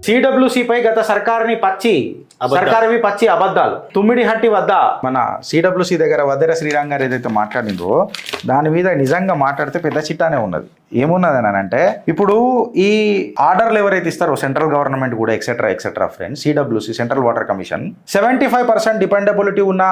CWC పై గత సర్కారువి పచ్చి అబద్ధాలు. తుమ్మిడిహట్టి వద్ద మన సిడబ్ల్యూసి దగ్గర వద్దెర శ్రీరామ్ గారు ఏదైతే మాట్లాడిందో దాని మీద నిజంగా మాట్లాడితే పెద్ద చిట్టానే ఉన్నది. ఏమున్నదని అంటే ఇప్పుడు ఈ ఆర్డర్లు ఎవరైతే ఇస్తారో సెంట్రల్ గవర్నమెంట్ కూడా etcetera friends, CWC central water commission 75% dependability ఉన్న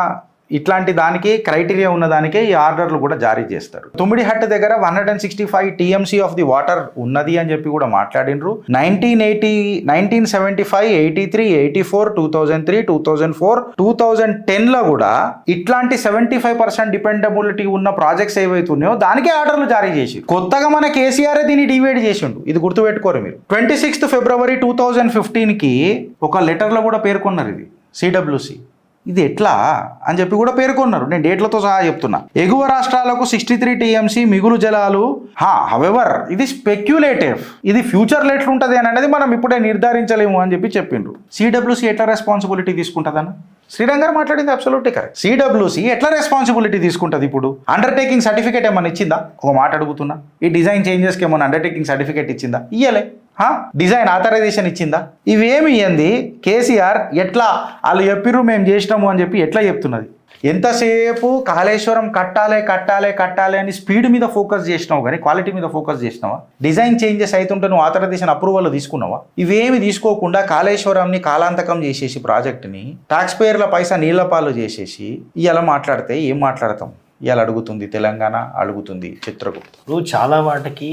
ఇట్లాంటి దానికి క్రైటీరియా ఉన్న దానికే ఈ ఆర్డర్లు కూడా జారీ చేస్తారు. తుమ్మిడిహట్టు దగ్గర 165 TMC ఆఫ్ ది వాటర్ ఉన్నది అని చెప్పి కూడా మాట్లాడినరు. 1975, 83, 84, 2003, 2004, 2010లో కూడా ఇట్లాంటి 75% డిపెండబిలిటీ ఉన్న ప్రాజెక్ట్స్ ఏవైతే ఉన్నాయో దానికే ఆర్డర్లు జారీ చేసి కొత్తగా మన కేసీఆర్ దీన్ని డివైడ్ చేసిండు. ఇది గుర్తుపెట్టుకోరు మీరు. 26 ఫిబ్రవరి 2015కి ఒక లెటర్లో కూడా పేర్కొన్నారు ఇది సిడబ్ల్యూసి. ఇది ఎట్లా అని చెప్పి కూడా పేర్కొన్నారు. నేను డేట్లతో సహా చెప్తున్నా. ఎగువ రాష్ట్రాలకు 63 TMC మిగులు జలాలు. హవెవర్ ఇది స్పెక్యులేటివ్, ఇది ఫ్యూచర్లో ఎట్లుంటుంది అని అనేది మనం ఇప్పుడే నిర్ధారించలేము అని చెప్పి చెప్పిండ్రు. సిడబ్ల్యూసి ఎట్లా రెస్పాన్సిబిలిటీ తీసుకుంటుందన్న శ్రీరామ్ గారు మాట్లాడింది అబ్సల్యూట్లీ కరెక్ట్. సిడబ్ల్యూసి ఎట్లా రెస్పాన్సిబిలిటీ తీసుకుంటుంది? ఇప్పుడు అండర్టేకింగ్ సర్టిఫికేట్ ఏమన్నా ఇచ్చిందా? ఒక మాట అడుగుతున్నా. ఈ డిజైన్ చేంజెస్కి ఏమన్నా అండర్టేకింగ్ సర్టిఫికేట్ ఇచ్చిందా? ఇయ్యలే. డిజైన్ ఆథరైజేషన్ ఇచ్చిందా? ఇవేమి ఇయ్యంది కేసీఆర్ ఎట్లా వాళ్ళు చెప్పిర్రు మేము చేసినాము అని చెప్పి ఎట్లా చెప్తున్నది? ఎంతసేపు కాళేశ్వరం కట్టాలి అని స్పీడ్ మీద ఫోకస్ చేసినావు కానీ క్వాలిటీ మీద ఫోకస్ చేసినావా? డిజైన్ చేంజెస్ అవుతుంటే నువ్వు ఆథరైజేషన్ అప్రూవల్ తీసుకున్నావా? ఇవేమి తీసుకోకుండా కాళేశ్వరంని కాలాంతకం చేసేసి ప్రాజెక్టుని టాక్స్ పేర్ల పైసా నీళ్ల పాలు చేసేసి ఇవాళ మాట్లాడితే ఏం మాట్లాడతాం? ఇవాళ అడుగుతుంది తెలంగాణ, అడుగుతుంది చిత్రగుప్త. నువ్వు చాలా వాటికి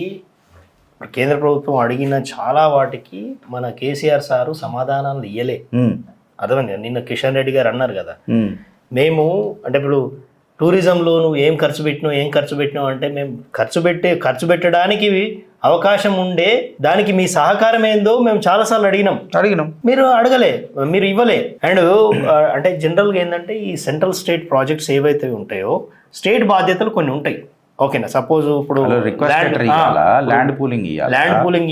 కేంద్ర ప్రభుత్వం అడిగిన చాలా వాటికి మన కేసీఆర్ సారు సమాధానాలు ఇయ్యలే. అర్థమైంది. నిన్న కిషన్ రెడ్డి గారు అన్నారు కదా, మేము అంటే ఇప్పుడు టూరిజంలో నువ్వు ఏం ఖర్చు పెట్టినావు అంటే మేము ఖర్చు పెట్టడానికి అవకాశం ఉండే దానికి మీ సహకారం ఏందో మేము చాలాసార్లు అడిగినాం. మీరు అడగలే, మీరు ఇవ్వలే. అండ్ అంటే జనరల్గా ఏంటంటే ఈ సెంట్రల్ స్టేట్ ప్రాజెక్ట్స్ ఏవైతే ఉంటాయో స్టేట్ బాధ్యతలు కొన్ని ఉంటాయి. ఓకేనా, సపోజ్ ఇప్పుడు ల్యాండ్ పూలింగ్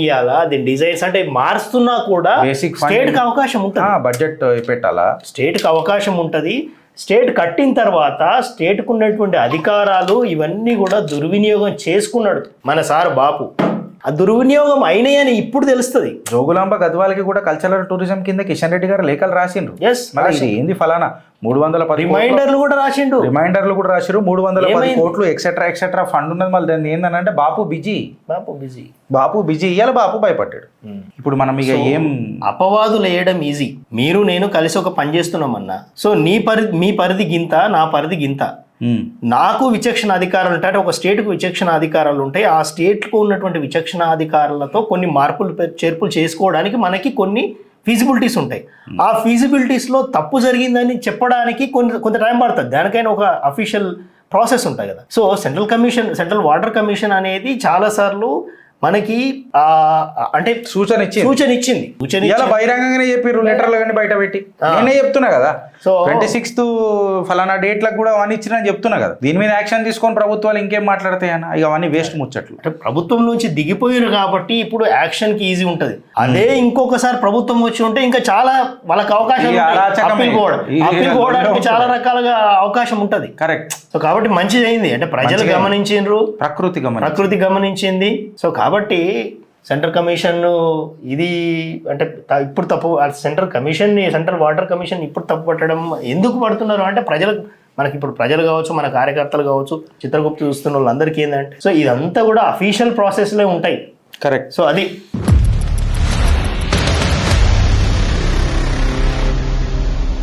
ఇవ్వాలా, దీని డిజైన్స్ అంటే మారుస్తున్నా కూడా స్టేట్ కి అవకాశం ఉంటుంది. బడ్జెట్ పెట్టాలా, స్టేట్ కి అవకాశం ఉంటుంది. స్టేట్ కట్టిన తర్వాత స్టేట్ కు ఉన్నటువంటి అధికారాలు ఇవన్నీ కూడా దుర్వినియోగం చేసుకున్నాడు మన సార్ బాపు. ఆ దుర్వినియోగం అయినాయని ఇప్పుడు తెలుస్తుంది. జోగులాంబ గద్వాలకి కూడా కల్చరల్ టూరిజం కింద కిషన్ రెడ్డి గారు లేఖలు రాసిండ్రు. ఇది ఏంది ఫలానా 310 రిమైండర్లు కూడా రాసిండు. 310 కోట్లు ఎక్సెట్రా ఫండ్ ఉన్నది. మళ్ళీ దాన్ని ఏంటంటే బాపు బిజీ ఇయ్యాల బాపు భయపడ్డాడు. ఇప్పుడు మనం ఇక ఏం అపవాదులు వేయడం ఈజీ. మీరు నేను కలిసి ఒక పని చేస్తున్నామన్నా, సో మీ పరిధి గింత, నా పరిధి గింత. నాకు విచక్షణ అధికారాలు ఉంటాయి, అంటే ఒక స్టేట్కు విచక్షణ అధికారాలు ఉంటాయి. ఆ స్టేట్కు ఉన్నటువంటి విచక్షణ అధికారాలతో కొన్ని చేర్పులు చేసుకోవడానికి మనకి కొన్ని ఫీజిబిలిటీస్ ఉంటాయి. ఆ ఫీజిబిలిటీస్లో తప్పు జరిగిందని చెప్పడానికి కొంత టైం పడుతుంది. దానికైనా ఒక అఫీషియల్ ప్రాసెస్ ఉంటాయి కదా. సో సెంట్రల్ వాటర్ కమిషన్ అనేది చాలాసార్లు మనకి అంటే సూచన ఇచ్చింది. బహిరంగంగానే చెప్పారు, లెటర్లు కానీ బయట పెట్టి. నేనే చెప్తున్నా కదా, సో 26th ఫలానా డేట్లకు కూడా అవన్నీ ఇచ్చిన చెప్తున్నా కదా. దీని మీద యాక్షన్ తీసుకొని ప్రభుత్వాలు ఇంకేం మాట్లాడతాయన్నా? ఇక అవన్నీ వేస్ట్ ముచ్చట్లు. అంటే ప్రభుత్వం నుంచి దిగిపోయారు కాబట్టి ఇప్పుడు యాక్షన్ కి ఈజీ ఉంటది. అదే ఇంకొకసారి ప్రభుత్వం వచ్చి ఉంటే ఇంకా చాలా వాళ్ళకి అవకాశం, అప్పీల్ చాలా రకాలుగా అవకాశం ఉంటది. కరెక్ట్. సో కాబట్టి మంచిది అయింది. అంటే ప్రజలు గమనించిండ్రు, ప్రకృతి గమనించింది. సో కాబట్టి సెంట్రల్ కమిషన్ ఇది అంటే ఇప్పుడు తప్పు, సెంట్రల్ వాటర్ కమిషన్ ఇప్పుడు తప్పు పట్టడం ఎందుకు పడుతున్నారు అంటే మనకి ఇప్పుడు ప్రజలు కావచ్చు, మన కార్యకర్తలు కావచ్చు, చిత్రగుప్త చూస్తున్న వాళ్ళందరికీ ఏంటంటే సో ఇదంతా కూడా అఫీషియల్ ప్రాసెస్లే ఉంటాయి. కరెక్ట్. సో అది